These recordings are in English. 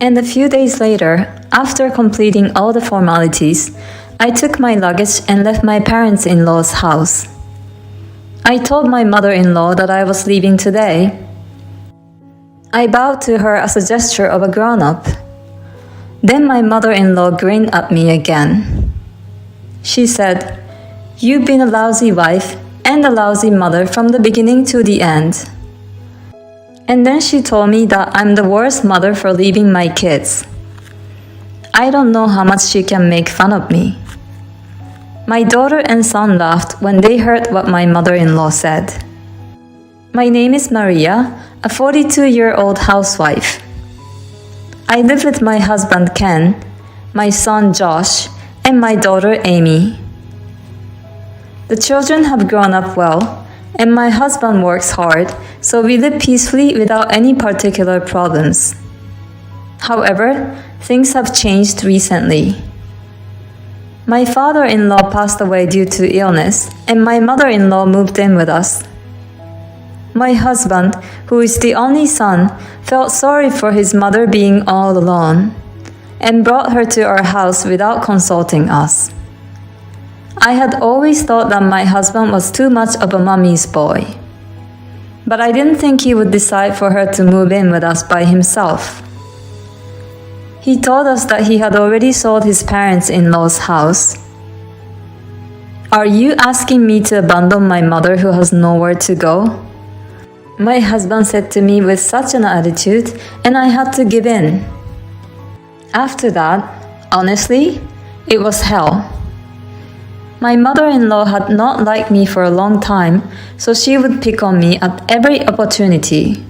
And a few days later, after completing all the formalities, I took my luggage and left my parents-in-law's house. I told my mother-in-law that I was leaving today. I bowed to her as a gesture of a grown-up. Then my mother-in-law grinned at me again. She said, "You've been a lousy wife and a lousy mother from the beginning to the end." And then she told me that I'm the worst mother for leaving my kids. I don't know how much she can make fun of me. My daughter and son laughed when they heard what my mother-in-law said. My name is Maria, a 42-year-old housewife. I live with my husband Ken, my son Josh, and my daughter Amy. The children have grown up well, and my husband works hard, so we live peacefully without any particular problems. However, things have changed recently. My father-in-law passed away due to illness, and my mother-in-law moved in with us. My husband, who is the only son, felt sorry for his mother being all alone, and brought her to our house without consulting us. I had always thought that my husband was too much of a mommy's boy. But I didn't think he would decide for her to move in with us by himself. He told us that he had already sold his parents-in-law's house. "Are you asking me to abandon my mother who has nowhere to go?" my husband said to me with such an attitude, and I had to give in. After that, honestly, it was hell. My mother-in-law had not liked me for a long time, so she would pick on me at every opportunity.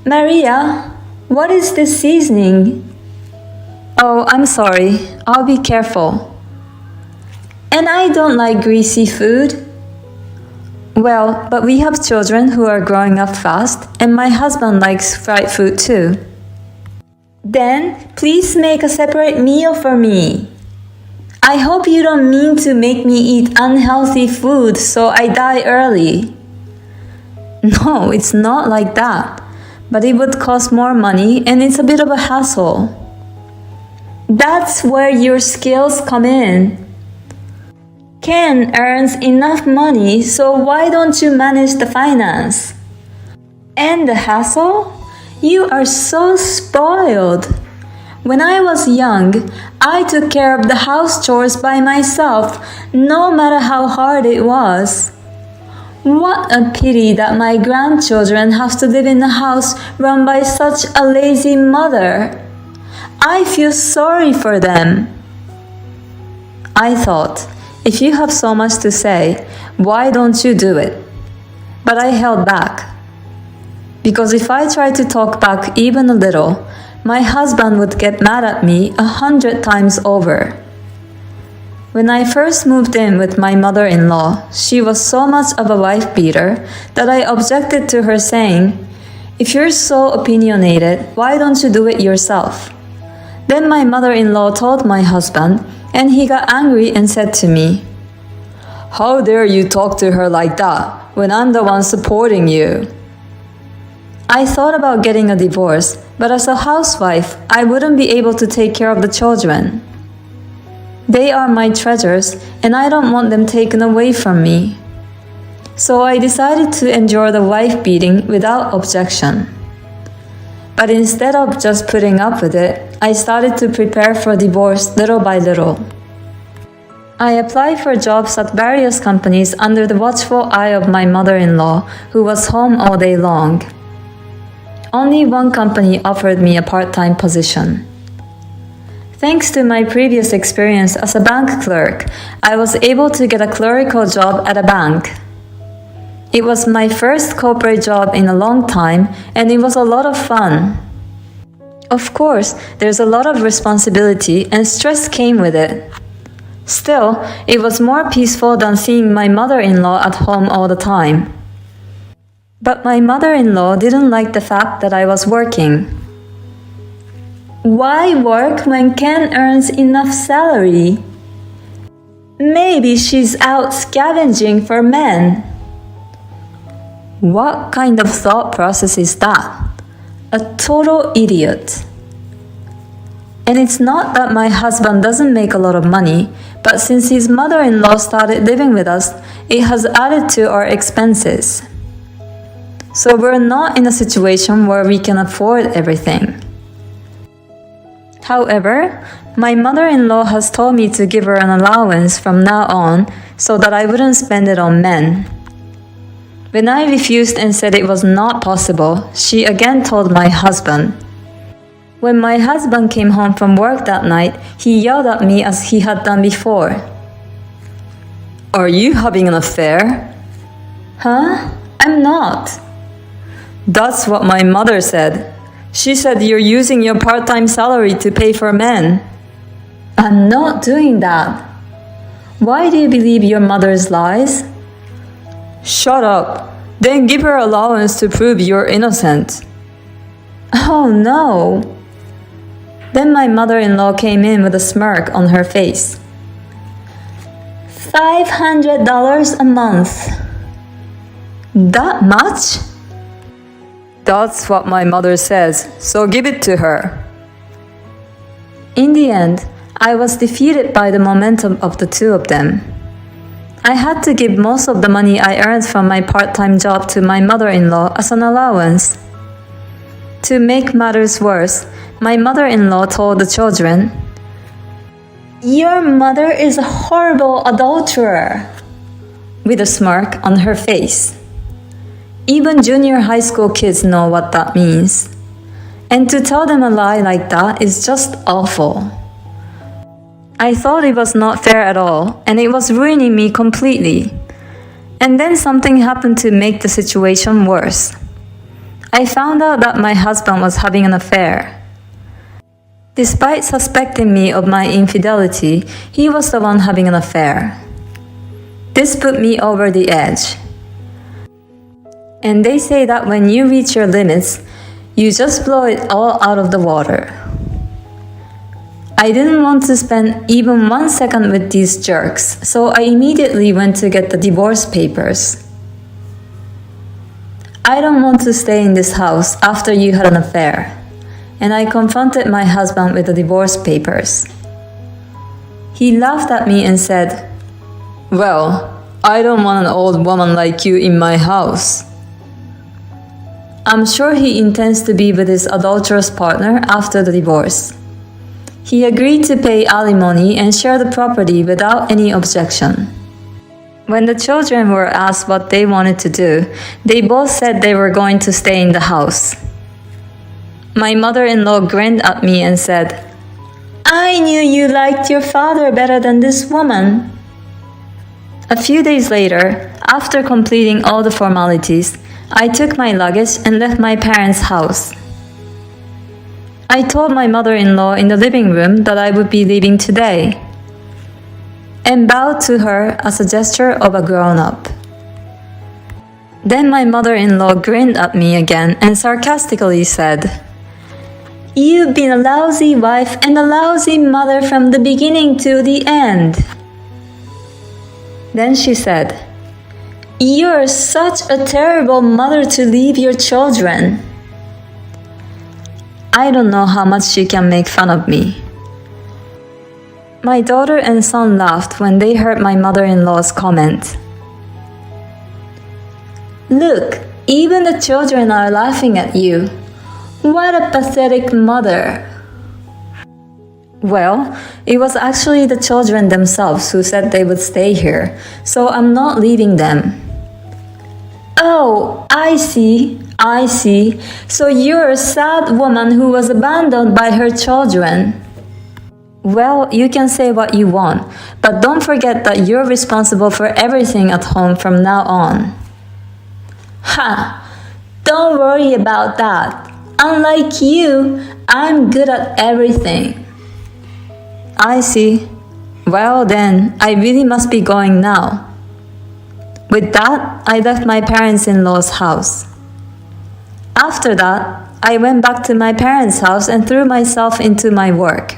"Maria, what is this seasoning?" "Oh, I'm sorry. I'll be careful." "And I don't like greasy food." "Well, but we have children who are growing up fast, and my husband likes fried food too." "Then please make a separate meal for me." "I hope you don't mean to make me eat unhealthy food so I die early." "No, it's not like that, but it would cost more money and it's a bit of a hassle." "That's where your skills come in. Ken earns enough money, so why don't you manage the finance?" "And the hassle? You are so spoiled. When I was young, I took care of the house chores by myself, no matter how hard it was. What a pity that my grandchildren have to live in a house run by such a lazy mother. I feel sorry for them." I thought, if you have so much to say, why don't you do it? But I held back. Because if I tried to talk back even a little, my husband would get mad at me 100 times over. When I first moved in with my mother-in-law, she was so much of a wife beater that I objected to her saying, "If you're so opinionated, why don't you do it yourself?" Then my mother-in-law told my husband, and he got angry and said to me, "How dare you talk to her like that when I'm the one supporting you?" I thought about getting a divorce, but as a housewife, I wouldn't be able to take care of the children. They are my treasures, and I don't want them taken away from me. So I decided to endure the wife beating without objection. But instead of just putting up with it, I started to prepare for divorce little by little. I applied for jobs at various companies under the watchful eye of my mother-in-law, who was home all day long. Only one company offered me a part-time position. Thanks to my previous experience as a bank clerk, I was able to get a clerical job at a bank. It was my first corporate job in a long time, and it was a lot of fun. Of course, there's a lot of responsibility and stress came with it. Still, it was more peaceful than seeing my mother-in-law at home all the time. But my mother-in-law didn't like the fact that I was working. "Why work when Ken earns enough salary? Maybe she's out scavenging for men." What kind of thought process is that? A total idiot. And it's not that my husband doesn't make a lot of money, but since his mother-in-law started living with us, it has added to our expenses. So we're not in a situation where we can afford everything. However, my mother-in-law has told me to give her an allowance from now on so that I wouldn't spend it on men. When I refused and said it was not possible, she again told my husband. When my husband came home from work that night, he yelled at me as he had done before. Are you having an affair? Huh? I'm not. That's what my mother said. She said you're using your part-time salary to pay for men. I'm not doing that. Why do you believe your mother's lies? Shut up. Then give her allowance to prove you're innocent. Oh no. Then my mother-in-law came in with a smirk on her face. $500 a month. That much? That's what my mother says, so give it to her. In the end, I was defeated by the momentum of the two of them. I had to give most of the money I earned from my part-time job to my mother-in-law as an allowance. To make matters worse, my mother-in-law told the children, "Your mother is a horrible adulterer," with a smirk on her face. Even junior high school kids know what that means. And to tell them a lie like that is just awful. I thought it was not fair at all, and it was ruining me completely. And then something happened to make the situation worse. I found out that my husband was having an affair. Despite suspecting me of my infidelity, he was the one having an affair. This put me over the edge. And they say that when you reach your limits, you just blow it all out of the water. I didn't want to spend even 1 second with these jerks, so I immediately went to get the divorce papers. I don't want to stay in this house after you had an affair. And I confronted my husband with the divorce papers. He laughed at me and said, "Well, I don't want an old woman like you in my house." I'm sure he intends to be with his adulterous partner after the divorce. He agreed to pay alimony and share the property without any objection. When the children were asked what they wanted to do, they both said they were going to stay in the house. My mother-in-law grinned at me and said, "I knew you liked your father better than this woman." A few days later, after completing all the formalities, I took my luggage and left my parents' house. I told my mother-in-law in the living room that I would be leaving today, and bowed to her as a gesture of a grown-up. Then my mother-in-law grinned at me again and sarcastically said, "You've been a lousy wife and a lousy mother from the beginning to the end." Then she said, "You're such a terrible mother to leave your children." I don't know how much she can make fun of me. My daughter and son laughed when they heard my mother-in-law's comment. "Look, even the children are laughing at you. What a pathetic mother." Well, it was actually the children themselves who said they would stay here, so I'm not leaving them. "Oh, I see. So you're a sad woman who was abandoned by her children." Well, you can say what you want, but don't forget that you're responsible for everything at home from now on. Ha! Don't worry about that. Unlike you, I'm good at everything. I see. Well then, I really must be going now. With that, I left my parents-in-law's house. After that, I went back to my parents' house and threw myself into my work.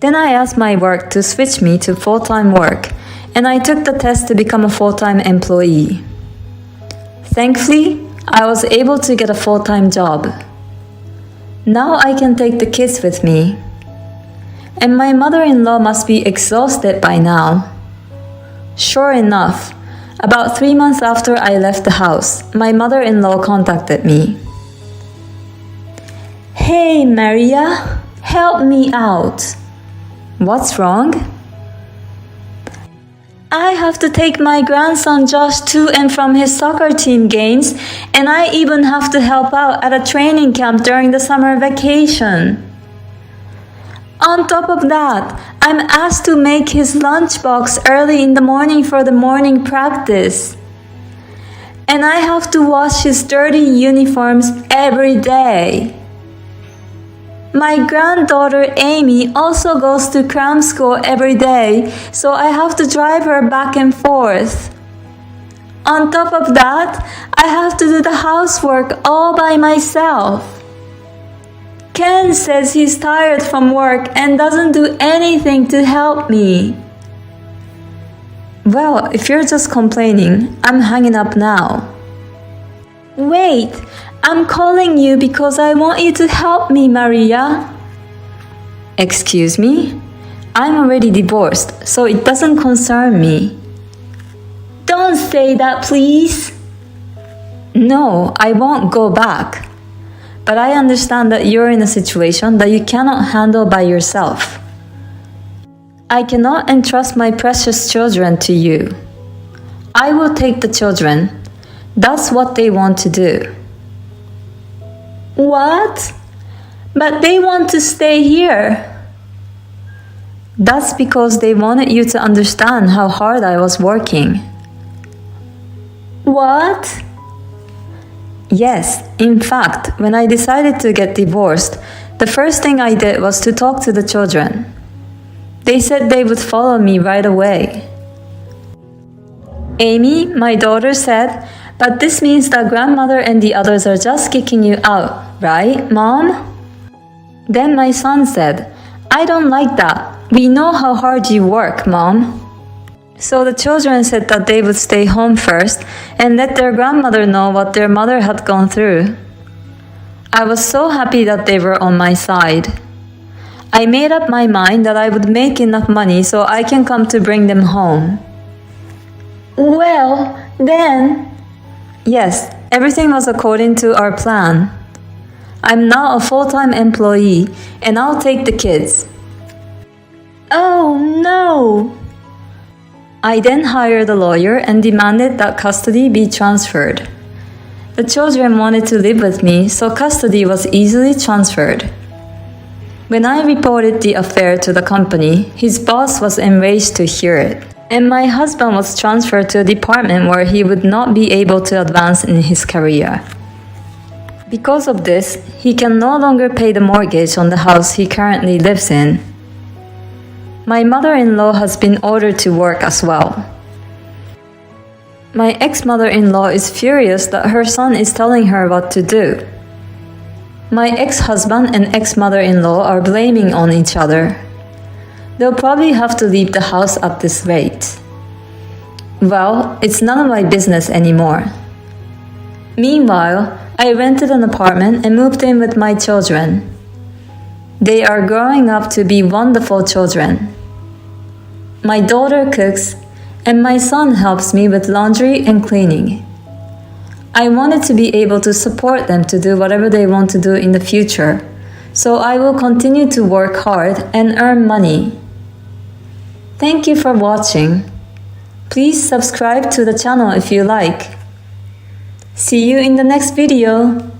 Then I asked my work to switch me to full-time work, and I took the test to become a full-time employee. Thankfully, I was able to get a full-time job. Now I can take the kids with me. And my mother-in-law must be exhausted by now. Sure enough, about 3 months after I left the house, my mother-in-law contacted me. Hey, Maria, help me out. What's wrong? I have to take my grandson Josh to and from his soccer team games, and I even have to help out at a training camp during the summer vacation. On top of that, I'm asked to make his lunchbox early in the morning for the morning practice. And I have to wash his dirty uniforms every day. My granddaughter Amy also goes to cram school every day, so I have to drive her back and forth. On top of that, I have to do the housework all by myself. Ken says he's tired from work and doesn't do anything to help me. Well, if you're just complaining, I'm hanging up now. Wait, I'm calling you because I want you to help me, Maria. Excuse me? I'm already divorced, so it doesn't concern me. Don't say that, please. No, I won't go back. But I understand that you're in a situation that you cannot handle by yourself. I cannot entrust my precious children to you. I will take the children. That's what they want to do. What? But they want to stay here. That's because they wanted you to understand how hard I was working. What? Yes, in fact, when I decided to get divorced, the first thing I did was to talk to the children. They said they would follow me right away. Amy, my daughter, said, "But this means that grandmother and the others are just kicking you out, right, Mom?" Then my son said, "I don't like that. We know how hard you work, Mom." So the children said that they would stay home first and let their grandmother know what their mother had gone through. I was so happy that they were on my side. I made up my mind that I would make enough money so I can come to bring them home. Well, then... Yes, everything was according to our plan. I'm now a full-time employee and I'll take the kids. Oh no! I then hired a lawyer and demanded that custody be transferred. The children wanted to live with me, so custody was easily transferred. When I reported the affair to the company, his boss was enraged to hear it, and my husband was transferred to a department where he would not be able to advance in his career. Because of this, he can no longer pay the mortgage on the house he currently lives in. My mother-in-law has been ordered to work as well. My ex-mother-in-law is furious that her son is telling her what to do. My ex-husband and ex-mother-in-law are blaming on each other. They'll probably have to leave the house at this rate. Well, it's none of my business anymore. Meanwhile, I rented an apartment and moved in with my children. They are growing up to be wonderful children. My daughter cooks, and my son helps me with laundry and cleaning. I wanted to be able to support them to do whatever they want to do in the future, so I will continue to work hard and earn money. Thank you for watching. Please subscribe to the channel if you like. See you in the next video.